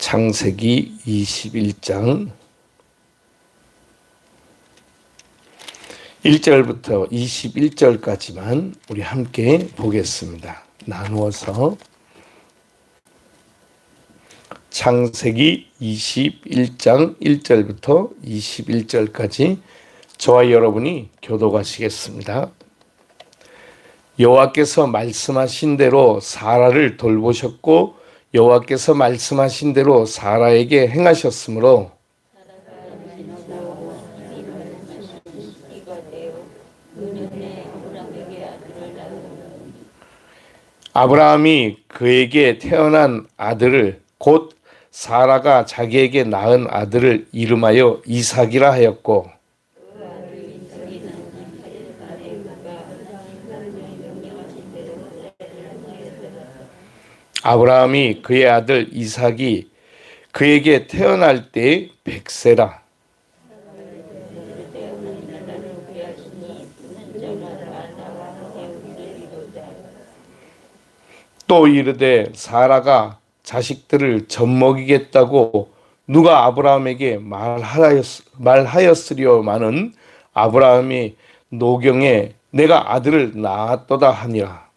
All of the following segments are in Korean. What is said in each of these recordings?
창세기 21장 1절부터 21절까지만 우리 함께 보겠습니다. 나누어서 창세기 21장 1절부터 21절까지 저와 여러분이 교독하시겠습니다. 여호와께서 말씀하신 대로 사라를 돌보셨고 여호와께서 말씀하신 대로 사라에게 행하셨으므로 아브라함이 그에게 태어난 아들을 곧 사라가 자기에게 낳은 아들을 이름하여 이삭이라 하였고 아브라함이 그의 아들 이삭이 그에게 태어날 때 100세라. 또 이르되 사라가 자식들을 젖먹이겠다고 누가 아브라함에게 말하였으려마는 아브라함이 노경에 내가 아들을 낳았도다 하니라.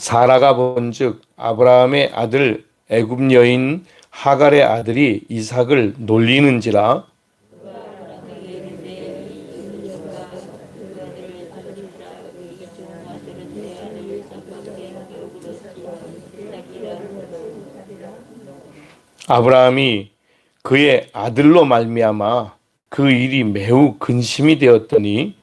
사라가 본즉 아브라함의 아들 애굽 여인 하갈의 아들이 이삭을 놀리는지라 아브라함이 그의 아들로 말미암아 그 일이 매우 근심이 되었더니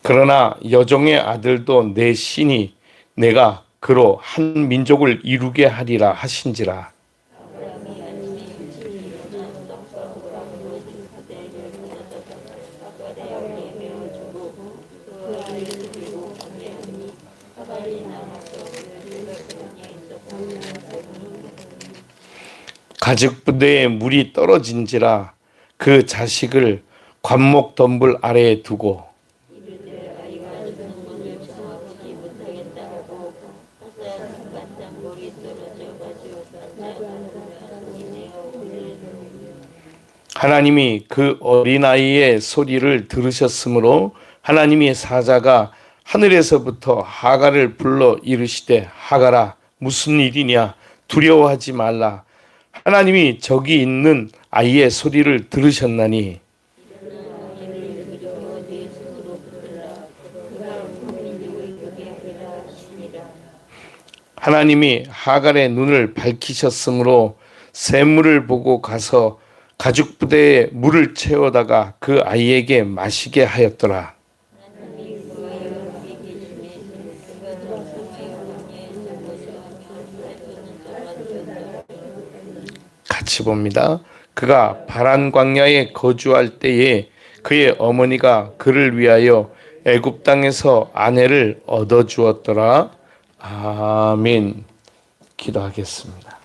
그러나 여종의 아들도 내 신이 내가 그로 한 민족을 이루게 하리라 하신지라. 가죽부대에 물이 떨어진지라 그 자식을 관목 덤불 아래에 두고 하나님이 그 어린아이의 소리를 들으셨으므로 하나님의 사자가 하늘에서부터 하갈을 불러 이르시되 하갈아 무슨 일이냐 두려워하지 말라 하나님이 저기 있는 아이의 소리를 들으셨나니 하나님이 하갈의 눈을 밝히셨으므로 샘물을 보고 가서 가죽부대에 물을 채워다가 그 아이에게 마시게 하였더라. 같이 봅니다. 그가 바란 광야에 거주할 때에 그의 어머니가 그를 위하여 애굽 땅에서 아내를 얻어 주었더라. 아멘. 기도하겠습니다.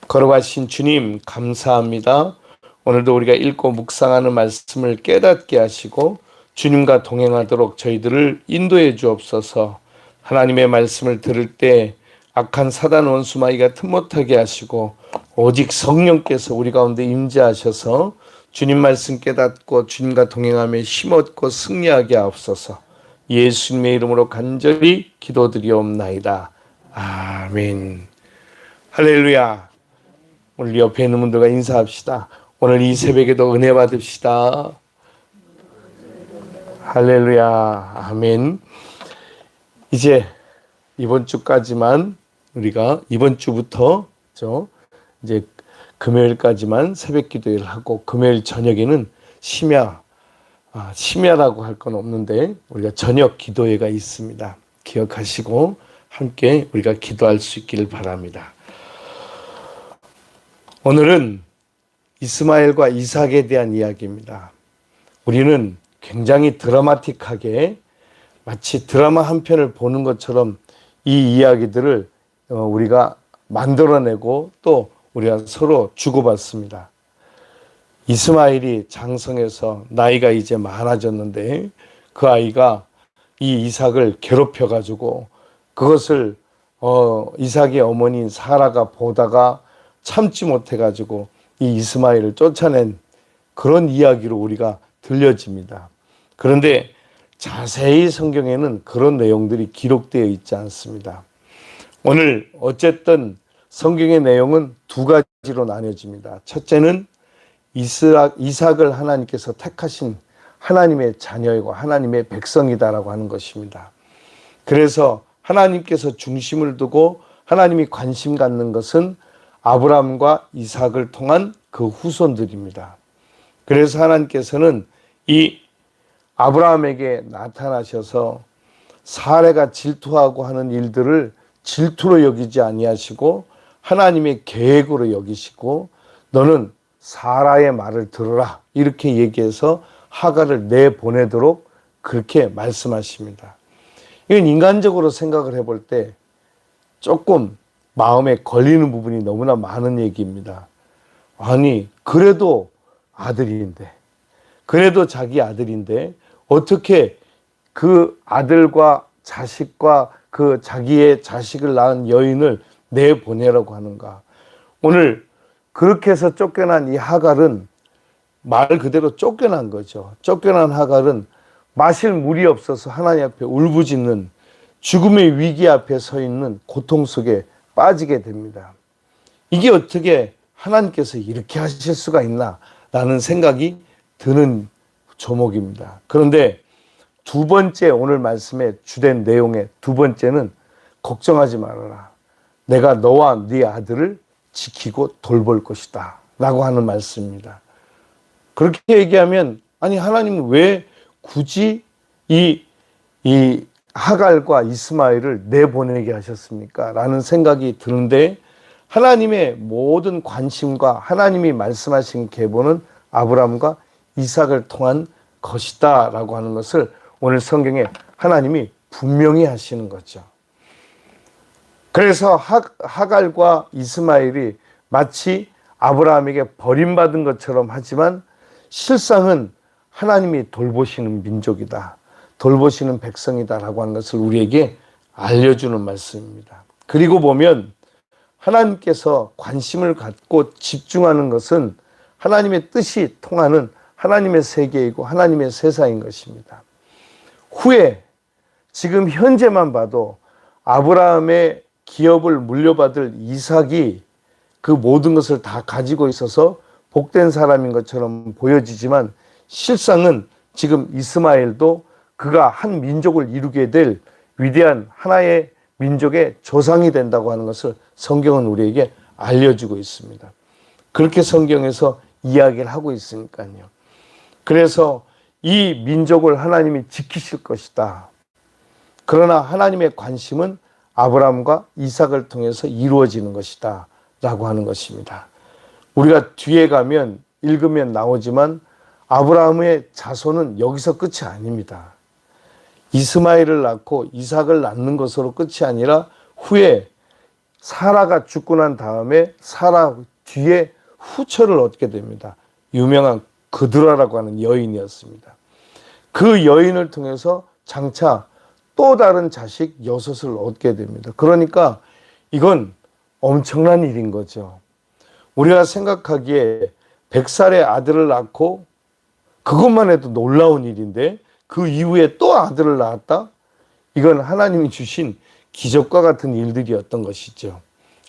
걸어가신 주님 감사합니다. 오늘도 우리가 읽고 묵상하는 말씀을 깨닫게 하시고 주님과 동행하도록 저희들을 인도해 주옵소서. 하나님의 말씀을 들을 때 악한 사단 원수마귀가 틈못하게 하시고 오직 성령께서 우리 가운데 임재하셔서 주님 말씀 깨닫고 주님과 동행하며 힘없고 승리하게 하옵소서. 예수님의 이름으로 간절히 기도드리옵나이다. 아멘. 할렐루야. 오늘 옆에 있는 분들과 인사합시다. 오늘 이 새벽에도 은혜 받읍시다. 할렐루야. 아멘. 이제 이번 주까지만 우리가 이번 주부터 이제 금요일까지만 새벽 기도를 하고 금요일 저녁에는 심야라고 할 건 없는데 우리가 저녁 기도회가 있습니다. 기억하시고 함께 우리가 기도할 수 있기를 바랍니다. 오늘은 이스마엘과 이삭에 대한 이야기입니다. 우리는 굉장히 드라마틱하게 마치 드라마 한 편을 보는 것처럼 이 이야기들을 우리가 만들어내고 또 우리가 서로 주고받습니다. 이스마엘이 장성해서 나이가 이제 많아졌는데 그 아이가 이 이삭을 괴롭혀가지고 그것을 이삭의 어머니인 사라가 보다가 참지 못해가지고 이 이스마엘을 쫓아낸 그런 이야기로 우리가 들려집니다. 그런데 자세히 성경에는 그런 내용들이 기록되어 있지 않습니다. 오늘 어쨌든 성경의 내용은 두 가지로 나뉘어집니다. 첫째는 이삭을 하나님께서 택하신 하나님의 자녀이고 하나님의 백성이다라고 하는 것입니다. 그래서 하나님께서 중심을 두고 하나님이 관심 갖는 것은 아브라함과 이삭을 통한 그 후손들입니다. 그래서 하나님께서는 이 아브라함에게 나타나셔서 사례가 질투하고 하는 일들을 질투로 여기지 아니하시고 하나님의 계획으로 여기시고 너는 사라의 말을 들으라 이렇게 얘기해서 하갈을 내보내도록 그렇게 말씀하십니다. 이건 인간적으로 생각을 해볼 때 조금 마음에 걸리는 부분이 너무나 많은 얘기입니다. 아니 그래도 아들인데 그래도 자기 아들인데 어떻게 그 아들과 자식과 그 자기의 자식을 낳은 여인을 내보내라고 하는가. 오늘 그렇게 해서 쫓겨난 이 하갈은 말 그대로 쫓겨난 거죠. 쫓겨난 하갈은 마실 물이 없어서 하나님 앞에 울부짖는 죽음의 위기 앞에 서 있는 고통 속에 빠지게 됩니다. 이게 어떻게 하나님께서 이렇게 하실 수가 있나 라는 생각이 드는 조목입니다. 그런데 두 번째 오늘 말씀의 주된 내용의 두 번째는 걱정하지 말아라. 내가 너와 네 아들을 지키고 돌볼 것이다 라고 하는 말씀입니다. 그렇게 얘기하면 아니 하나님은 왜 굳이 이 하갈과 이스마엘을 내보내게 하셨습니까? 라는 생각이 드는데 하나님의 모든 관심과 하나님이 말씀하신 계보는 아브라함과 이삭을 통한 것이다 라고 하는 것을 오늘 성경에 하나님이 분명히 하시는 거죠. 그래서 하갈과 이스마엘이 마치 아브라함에게 버림받은 것처럼 하지만 실상은 하나님이 돌보시는 민족이다. 돌보시는 백성이다라고 하는 것을 우리에게 알려주는 말씀입니다. 그리고 보면 하나님께서 관심을 갖고 집중하는 것은 하나님의 뜻이 통하는 하나님의 세계이고 하나님의 세상인 것입니다. 후에 지금 현재만 봐도 아브라함의 기업을 물려받을 이삭이 그 모든 것을 다 가지고 있어서 복된 사람인 것처럼 보여지지만 실상은 지금 이스마엘도 그가 한 민족을 이루게 될 위대한 하나의 민족의 조상이 된다고 하는 것을 성경은 우리에게 알려주고 있습니다. 그렇게 성경에서 이야기를 하고 있으니까요. 그래서 이 민족을 하나님이 지키실 것이다. 그러나 하나님의 관심은 아브라함과 이삭을 통해서 이루어지는 것이다 라고 하는 것입니다. 우리가 뒤에 가면 읽으면 나오지만 아브라함의 자손은 여기서 끝이 아닙니다. 이스마엘을 낳고 이삭을 낳는 것으로 끝이 아니라 후에 사라가 죽고 난 다음에 사라 뒤에 후처를 얻게 됩니다. 유명한 그드라라고 하는 여인이었습니다. 그 여인을 통해서 장차 또 다른 자식 6을 얻게 됩니다. 그러니까 이건 엄청난 일인 거죠. 우리가 생각하기에 100살의 아들을 낳고 그것만 해도 놀라운 일인데 그 이후에 또 아들을 낳았다? 이건 하나님이 주신 기적과 같은 일들이었던 것이죠.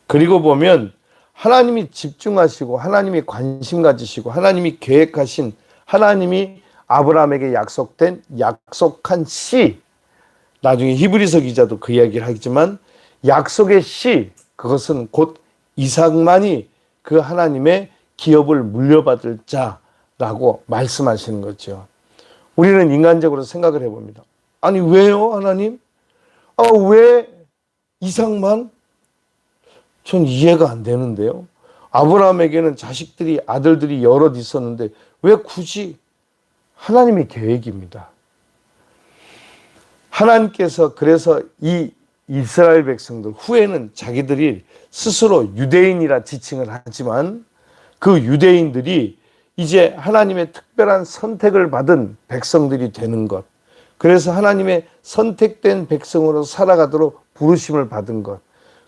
그리고 보면 하나님이 집중하시고 하나님이 관심 가지시고 하나님이 계획하신 하나님이 아브라함에게 약속한 씨, 나중에 히브리서 기자도 그 이야기를 하겠지만 약속의 씨, 그것은 곧 이삭만이 그 하나님의 기업을 물려받을 자라고 말씀하시는 거죠. 우리는 인간적으로 생각을 해봅니다. 아니 왜요 하나님? 왜 이삭만? 전 이해가 안 되는데요. 아브라함에게는 자식들이 아들들이 여럿 있었는데 왜 굳이? 하나님의 계획입니다. 하나님께서 그래서 이 이스라엘 백성들 후에는 자기들이 스스로 유대인이라 지칭을 하지만 그 유대인들이 이제 하나님의 특별한 선택을 받은 백성들이 되는 것, 그래서 하나님의 선택된 백성으로 살아가도록 부르심을 받은 것,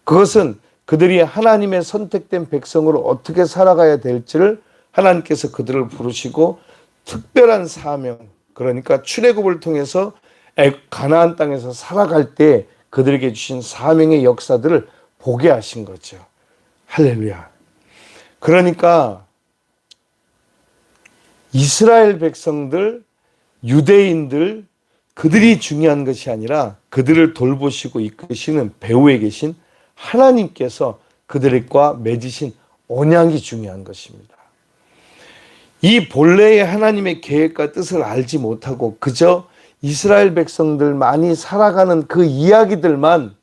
그것은 그들이 하나님의 선택된 백성으로 어떻게 살아가야 될지를 하나님께서 그들을 부르시고 특별한 사명, 그러니까 출애굽을 통해서 가나안 땅에서 살아갈 때 그들에게 주신 사명의 역사들을 보게 하신 거죠. 할렐루야. 그러니까 이스라엘 백성들, 유대인들, 그들이 중요한 것이 아니라 그들을 돌보시고 이끄시는 배후에 계신 하나님께서 그들과 맺으신 언약이 중요한 것입니다. 이 본래의 하나님의 계획과 뜻을 알지 못하고 그저 이스라엘 백성들만이 살아가는 그 이야기들만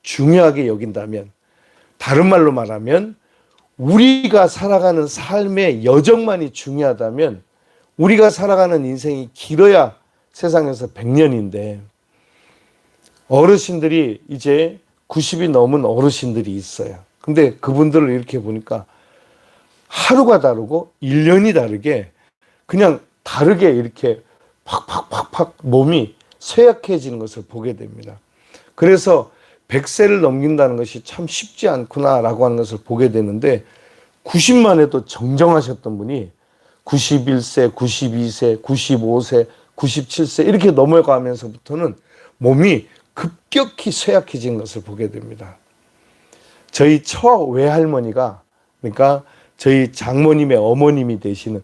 중요하게 여긴다면, 다른 말로 말하면 우리가 살아가는 삶의 여정만이 중요하다면 우리가 살아가는 인생이 길어야 세상에서 100년인데 어르신들이 이제 90이 넘은 어르신들이 있어요. 근데 그분들을 이렇게 보니까 하루가 다르고 1년이 다르게 그냥 다르게 이렇게 팍팍팍팍 몸이 쇠약해지는 것을 보게 됩니다. 그래서 100세를 넘긴다는 것이 참 쉽지 않구나라고 하는 것을 보게 되는데 90만 해도 정정하셨던 분이 91세, 92세, 95세, 97세 이렇게 넘어가면서부터는 몸이 급격히 쇠약해진 것을 보게 됩니다. 저희 처외할머니가, 그러니까 저희 장모님의 어머님이 되시는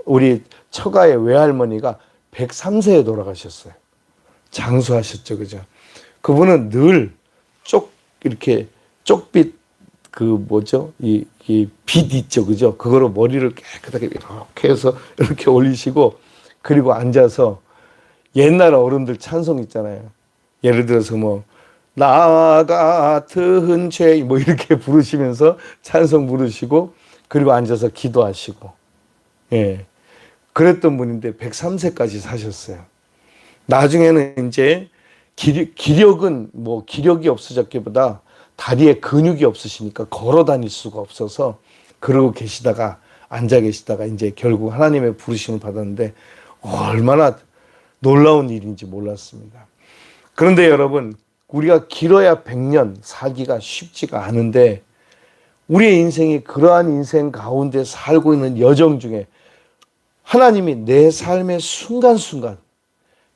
우리 처가의 외할머니가 103세에 돌아가셨어요. 장수하셨죠, 그죠? 그분은 늘 이렇게 쪽빛 빛 있죠, 그죠? 그거로 머리를 깨끗하게 이렇게 해서 이렇게 올리시고, 그리고 앉아서 옛날 어른들 찬송 있잖아요. 예를 들어서 나 같은 죄 이렇게 부르시면서 찬송 부르시고, 그리고 앉아서 기도하시고, 예. 그랬던 분인데 103세까지 사셨어요. 나중에는 이제 기력은 기력이 없어졌기보다 다리에 근육이 없으시니까 걸어 다닐 수가 없어서 그러고 계시다가 앉아 계시다가 이제 결국 하나님의 부르심을 받았는데 얼마나 놀라운 일인지 몰랐습니다. 그런데 여러분, 우리가 길어야 100년 살기가 쉽지가 않은데 우리의 인생이 그러한 인생 가운데 살고 있는 여정 중에 하나님이 내 삶의 순간순간,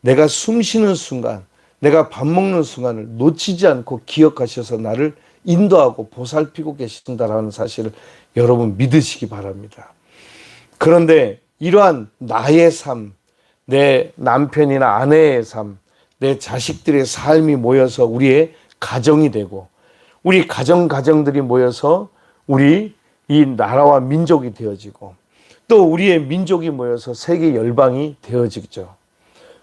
내가 숨 쉬는 순간, 내가 밥 먹는 순간을 놓치지 않고 기억하셔서 나를 인도하고 보살피고 계신다라는 사실을 여러분 믿으시기 바랍니다. 그런데 이러한 나의 삶, 내 남편이나 아내의 삶, 내 자식들의 삶이 모여서 우리의 가정이 되고 우리 가정들이 모여서 우리 이 나라와 민족이 되어지고 또 우리의 민족이 모여서 세계 열방이 되어지죠.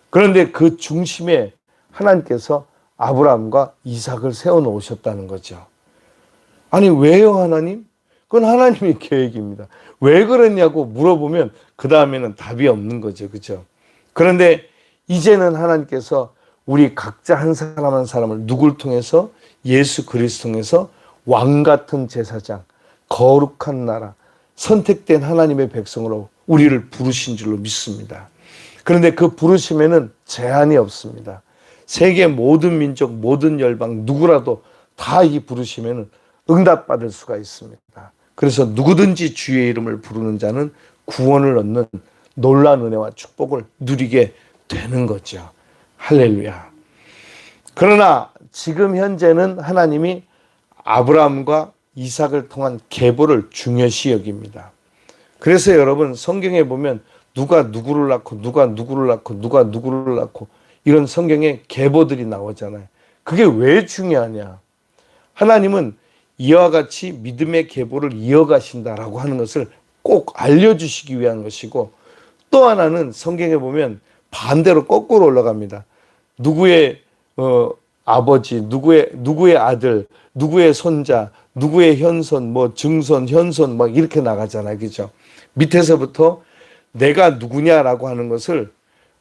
그런데 그 중심에 하나님께서 아브라함과 이삭을 세워놓으셨다는 거죠. 아니 왜요 하나님? 그건 하나님의 계획입니다. 왜 그랬냐고 물어보면 그 다음에는 답이 없는 거죠. 그렇죠? 그런데 이제는 하나님께서 우리 각자 한 사람 한 사람을 누굴 통해서? 예수 그리스도 통해서 왕 같은 제사장, 거룩한 나라, 선택된 하나님의 백성으로 우리를 부르신 줄로 믿습니다. 그런데 그 부르심에는 제한이 없습니다. 세계 모든 민족, 모든 열방 누구라도 다 이 부르심에는 응답받을 수가 있습니다. 그래서 누구든지 주의 이름을 부르는 자는 구원을 얻는 놀라운 은혜와 축복을 누리게 되는 거죠. 할렐루야. 그러나 지금 현재는 하나님이 아브라함과 이삭을 통한 계보를 중요시 여깁니다. 그래서 여러분 성경에 보면 누가 누구를 낳고 누가 누구를 낳고 누가 누구를 낳고 이런 성경에 계보들이 나오잖아요. 그게 왜 중요하냐? 하나님은 이와 같이 믿음의 계보를 이어가신다라고 하는 것을 꼭 알려주시기 위한 것이고, 또 하나는 성경에 보면 반대로 거꾸로 올라갑니다. 누구의 아버지, 누구의 아들, 누구의 손자, 누구의 현손, 증손, 현손 이렇게 나가잖아요. 그죠? 밑에서부터 내가 누구냐라고 하는 것을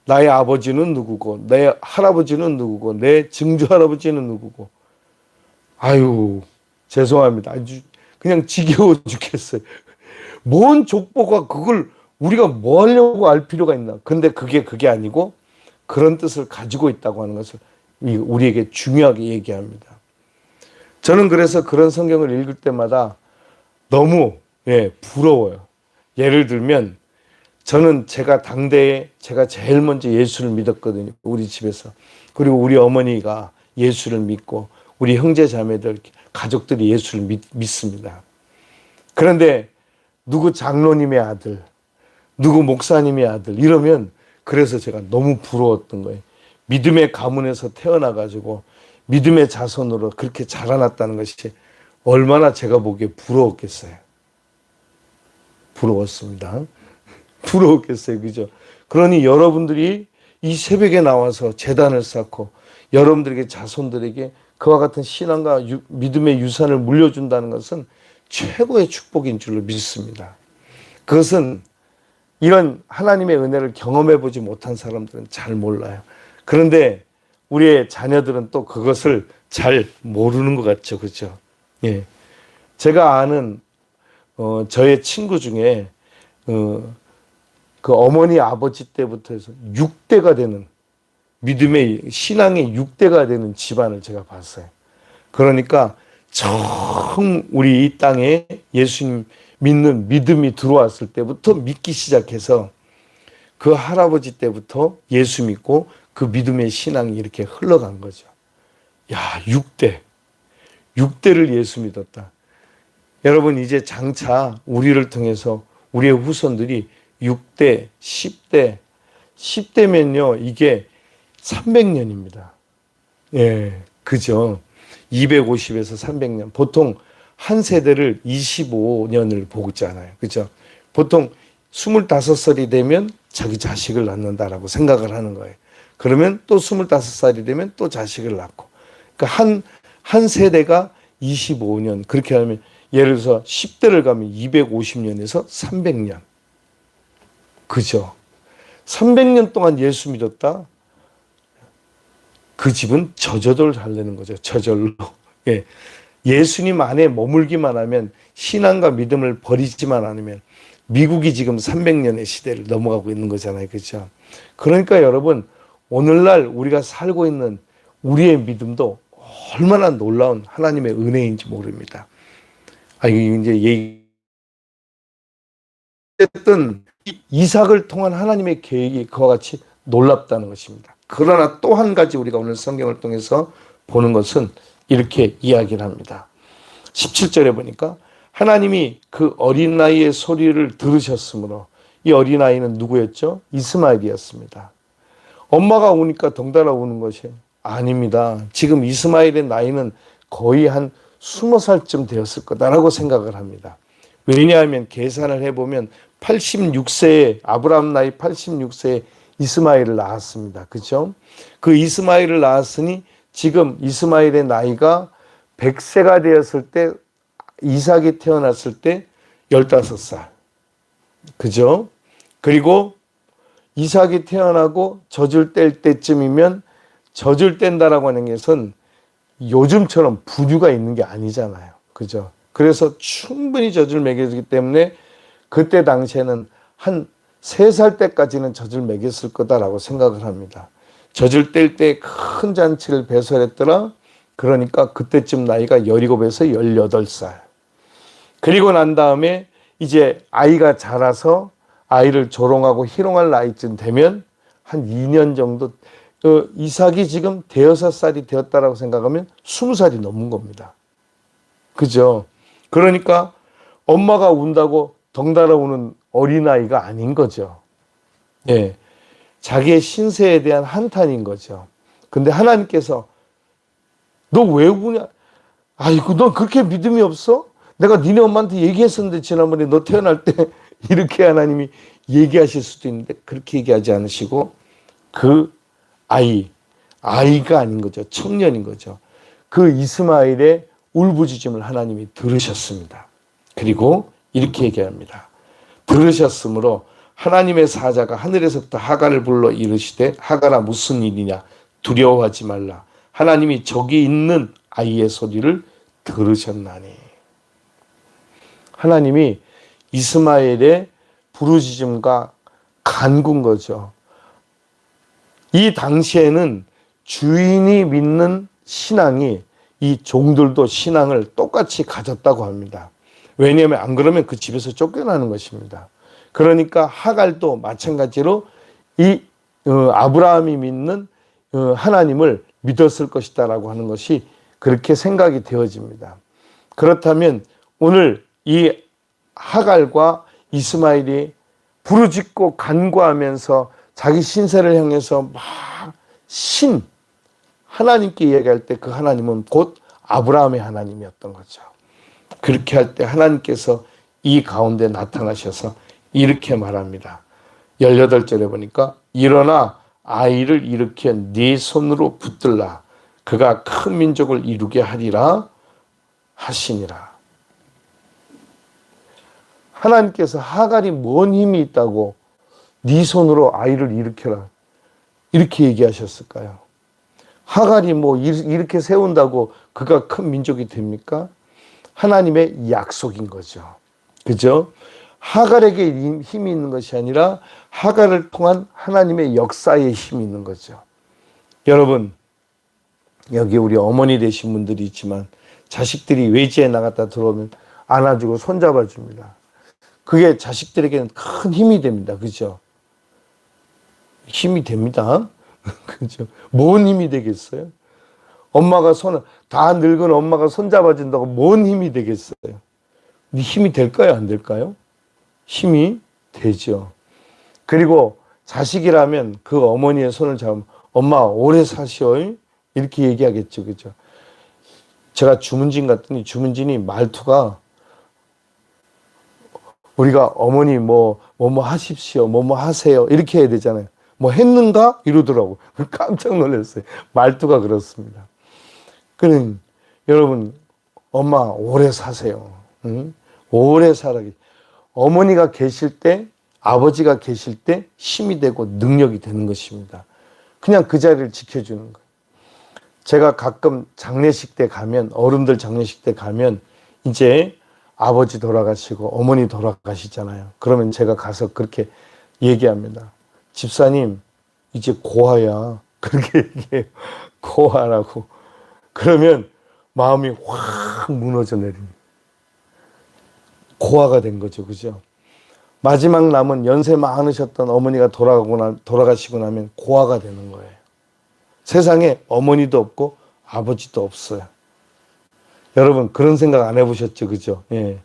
나의 아버지는 누구고, 내 할아버지는 누구고, 내 증조 할아버지는 누구고. 아유, 죄송합니다. 아주 그냥 지겨워 죽겠어요. 뭔 족보가 그걸 우리가 뭐 하려고 알 필요가 있나. 근데 그게 아니고 그런 뜻을 가지고 있다고 하는 것을 우리에게 중요하게 얘기합니다. 저는 그래서 그런 성경을 읽을 때마다 너무 부러워요. 예를 들면 저는 제가 당대에 제가 제일 먼저 예수를 믿었거든요. 우리 집에서. 그리고 우리 어머니가 예수를 믿고 우리 형제 자매들 가족들이 예수를 믿습니다. 그런데 누구 장로님의 아들, 누구 목사님의 아들 이러면 그래서 제가 너무 부러웠던 거예요. 믿음의 가문에서 태어나가지고 믿음의 자손으로 그렇게 자라났다는 것이 얼마나 제가 보기에 부러웠겠어요. 부러웠습니다. 부러웠겠어요. 그죠? 그러니 여러분들이 이 새벽에 나와서 제단을 쌓고 여러분들에게 자손들에게 그와 같은 신앙과 믿음의 유산을 물려준다는 것은 최고의 축복인 줄로 믿습니다. 그것은 이런 하나님의 은혜를 경험해 보지 못한 사람들은 잘 몰라요. 그런데 우리의 자녀들은 또 그것을 잘 모르는 것 같죠. 그죠? 예. 제가 아는 저의 친구 중에 그 어머니 아버지 때부터 해서 6대가 되는 믿음의 신앙의 6대가 되는 집안을 제가 봤어요. 그러니까 처음 우리 이 땅에 예수님 믿는 믿음이 들어왔을 때부터 믿기 시작해서 그 할아버지 때부터 예수 믿고 그 믿음의 신앙이 이렇게 흘러간 거죠. 야, 6대를 예수 믿었다. 여러분 이제 장차 우리를 통해서 우리의 후손들이 6대, 10대면요 이게 300년입니다. 예, 그죠. 250에서 300년. 보통 한 세대를 25년을 보잖아요. 그죠. 보통 25살이 되면 자기 자식을 낳는다라고 생각을 하는 거예요. 그러면 또 25살이 되면 또 자식을 낳고. 그러니까 한 세대가 25년. 그렇게 하면 예를 들어서 10대를 가면 250년에서 300년. 그죠. 300년 동안 예수 믿었다. 그 집은 저절로 잘 되는 거죠. 저절로. 예. 예수님 안에 머물기만 하면 신앙과 믿음을 버리지만 않으면 미국이 지금 300년의 시대를 넘어가고 있는 거잖아요. 그렇죠? 그러니까 여러분 오늘날 우리가 살고 있는 우리의 믿음도 얼마나 놀라운 하나님의 은혜인지 모릅니다. 이제 어쨌든 이삭을 통한 하나님의 계획이 그와 같이 놀랍다는 것입니다. 그러나 또 한 가지 우리가 오늘 성경을 통해서 보는 것은 이렇게 이야기를 합니다. 17절에 보니까 하나님이 그 어린아이의 소리를 들으셨으므로 이 어린아이는 누구였죠? 이스마엘이었습니다. 엄마가 우니까 덩달아 우는 것이 아닙니다. 지금 이스마엘의 나이는 거의 한 20살쯤 되었을 거다라고 생각을 합니다. 왜냐하면 계산을 해보면 86세에 아브라함 나이 86세에 이스마엘을 낳았습니다. 그렇죠? 그 이스마엘을 낳았으니 지금 이스마엘의 나이가 100세가 되었을 때 이삭이 태어났을 때 15살. 그죠? 그리고 이삭이 태어나고 젖을 뗄 때쯤이면 젖을 뗀다라고 하는 것은 요즘처럼 부류가 있는 게 아니잖아요. 그죠? 그래서 충분히 젖을 먹여주기 때문에 그때 당시에는 한 3살 때까지는 젖을 먹였을 거다라고 생각을 합니다. 젖을 뗄 때 큰 잔치를 배설했더라. 그러니까 그때쯤 나이가 17에서 18살. 그리고 난 다음에 이제 아이가 자라서 아이를 조롱하고 희롱할 나이쯤 되면 한 2년 정도 이삭이 지금 6살이 되었다라고 생각하면 20살이 넘은 겁니다. 그죠? 그러니까 엄마가 운다고 덩달아 우는 어린아이가 아닌 거죠. 예. 자기의 신세에 대한 한탄인 거죠. 근데 하나님께서 너 왜 우냐? 아이고, 너 그렇게 믿음이 없어? 내가 니네 엄마한테 얘기했었는데 지난번에 너 태어날 때 이렇게 하나님이 얘기하실 수도 있는데 그렇게 얘기하지 않으시고 그 아이가 아닌 거죠. 청년인 거죠. 그 이스마엘의 울부짖음을 하나님이 들으셨습니다. 그리고 이렇게 얘기합니다. 들으셨으므로 하나님의 사자가 하늘에서부터 하갈을 불러 이르시되 하갈아 무슨 일이냐 두려워하지 말라. 하나님이 저기 있는 아이의 소리를 들으셨나니. 하나님이 이스마엘의 부르짖음과 간구인 거죠. 이 당시에는 주인이 믿는 신앙이 이 종들도 신앙을 똑같이 가졌다고 합니다. 왜냐하면 안 그러면 그 집에서 쫓겨나는 것입니다. 그러니까 하갈도 마찬가지로 이 아브라함이 믿는 하나님을 믿었을 것이다라고 하는 것이 그렇게 생각이 되어집니다. 그렇다면 오늘 이 하갈과 이스마엘이 부르짖고 간구하면서 자기 신세를 향해서 막 하나님께 이야기할 때 그 하나님은 곧 아브라함의 하나님이었던 거죠. 그렇게 할 때 하나님께서 이 가운데 나타나셔서 이렇게 말합니다. 18절에 보니까 일어나 아이를 일으켜 네 손으로 붙들라. 그가 큰 민족을 이루게 하리라 하시니라. 하나님께서 하갈이 뭔 힘이 있다고 네 손으로 아이를 일으켜라 이렇게 얘기하셨을까요? 하갈이 뭐 이렇게 세운다고 그가 큰 민족이 됩니까? 하나님의 약속인 거죠. 그죠? 하갈에게 힘이 있는 것이 아니라 하갈을 통한 하나님의 역사에 힘이 있는 거죠. 여러분, 여기 우리 어머니 되신 분들이 있지만 자식들이 외지에 나갔다 들어오면 안아주고 손잡아 줍니다. 그게 자식들에게는 큰 힘이 됩니다. 그죠? 힘이 됩니다. 그죠? 뭔 힘이 되겠어요? 엄마가 다 늙은 엄마가 손잡아 준다고 뭔 힘이 되겠어요? 힘이 될까요? 안 될까요? 힘이 되죠. 그리고 자식이라면 그 어머니의 손을 잡으면 엄마 오래 사시오 이렇게 얘기하겠죠. 그죠? 제가 주문진 갔더니 주문진이 말투가 우리가 어머니 뭐 하십시오. 뭐 하세요. 이렇게 해야 되잖아요. 뭐 했는가? 이러더라고. 깜짝 놀랐어요. 말투가 그렇습니다. 그는 여러분 엄마 오래 사세요. 응? 오래 살아. 어머니가 계실 때 아버지가 계실 때 힘이 되고 능력이 되는 것입니다. 그냥 그 자리를 지켜주는 거예요. 제가 가끔 장례식 때 가면 어른들 장례식 때 가면 이제 아버지 돌아가시고 어머니 돌아가시잖아요. 그러면 제가 가서 그렇게 얘기합니다. 집사님 이제 고아야. 그렇게 얘기해요. 고아라고. 그러면 마음이 확 무너져 내립니다. 고아가 된 거죠. 그죠? 마지막 남은 연세 많으셨던 어머니가 돌아가시고 나면 고아가 되는 거예요. 세상에 어머니도 없고 아버지도 없어요. 여러분 그런 생각 안 해보셨죠? 그죠? 예.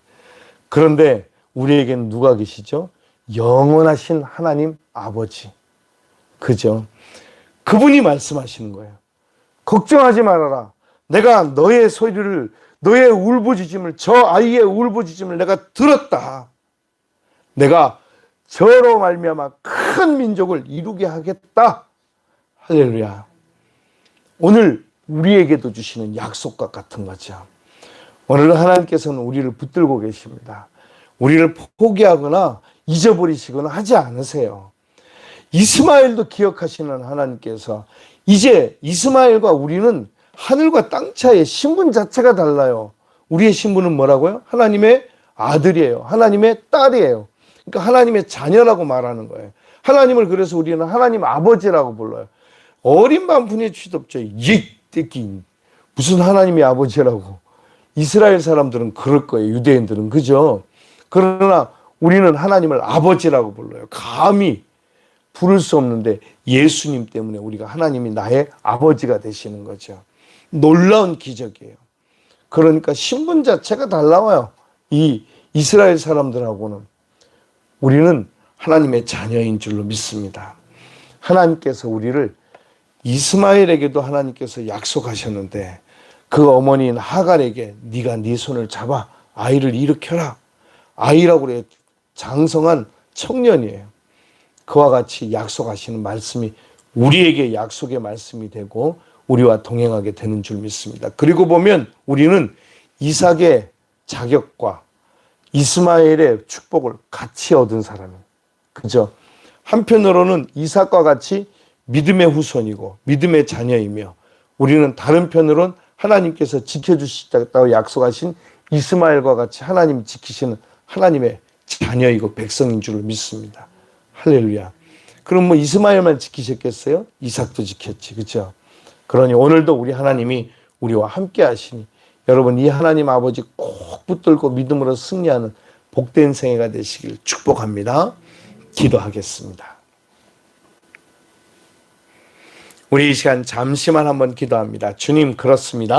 그런데 우리에게는 누가 계시죠? 영원하신 하나님 아버지. 그죠? 그분이 말씀하시는 거예요. 걱정하지 말아라. 내가 너의 소리를, 너의 울부짖음을, 저 아이의 울부짖음을 내가 들었다. 내가 저로 말미암아 큰 민족을 이루게 하겠다. 할렐루야. 오늘 우리에게도 주시는 약속과 같은 거죠. 오늘 하나님께서는 우리를 붙들고 계십니다. 우리를 포기하거나 잊어버리시거나 하지 않으세요. 이스마엘도 기억하시는 하나님께서 이제 이스마엘과 우리는 하늘과 땅 차이의 신분 자체가 달라요. 우리의 신분은 뭐라고요? 하나님의 아들이에요. 하나님의 딸이에요. 그러니까 하나님의 자녀라고 말하는 거예요. 하나님을 그래서 우리는 하나님 아버지라고 불러요. 어린 반푼의 취도 없죠. 이 무슨 하나님의 아버지라고. 이스라엘 사람들은 그럴 거예요. 유대인들은. 그죠? 그러나 우리는 하나님을 아버지라고 불러요. 감히 부를 수 없는데 예수님 때문에 우리가 하나님이 나의 아버지가 되시는 거죠. 놀라운 기적이에요. 그러니까 신분 자체가 달라요. 이 이스라엘 사람들하고는. 우리는 하나님의 자녀인 줄로 믿습니다. 하나님께서 우리를 이스마엘에게도 하나님께서 약속하셨는데 그 어머니인 하갈에게 네가 네 손을 잡아 아이를 일으켜라. 아이라고 그래요. 장성한 청년이에요. 그와 같이 약속하시는 말씀이 우리에게 약속의 말씀이 되고 우리와 동행하게 되는 줄 믿습니다. 그리고 보면 우리는 이삭의 자격과 이스마엘의 축복을 같이 얻은 사람이에요. 그죠? 한편으로는 이삭과 같이 믿음의 후손이고 믿음의 자녀이며 우리는 다른 편으로는 하나님께서 지켜주시겠다고 약속하신 이스마엘과 같이 하나님 지키시는 하나님의 자녀이고 백성인 줄을 믿습니다. 할렐루야. 그럼 뭐 이스마엘만 지키셨겠어요? 이삭도 지켰지. 그렇죠? 그러니 오늘도 우리 하나님이 우리와 함께 하시니 여러분 이 하나님 아버지 꼭 붙들고 믿음으로 승리하는 복된 생애가 되시길 축복합니다. 기도하겠습니다. 우리 이 시간 잠시만 한번 기도합니다. 주님, 그렇습니다.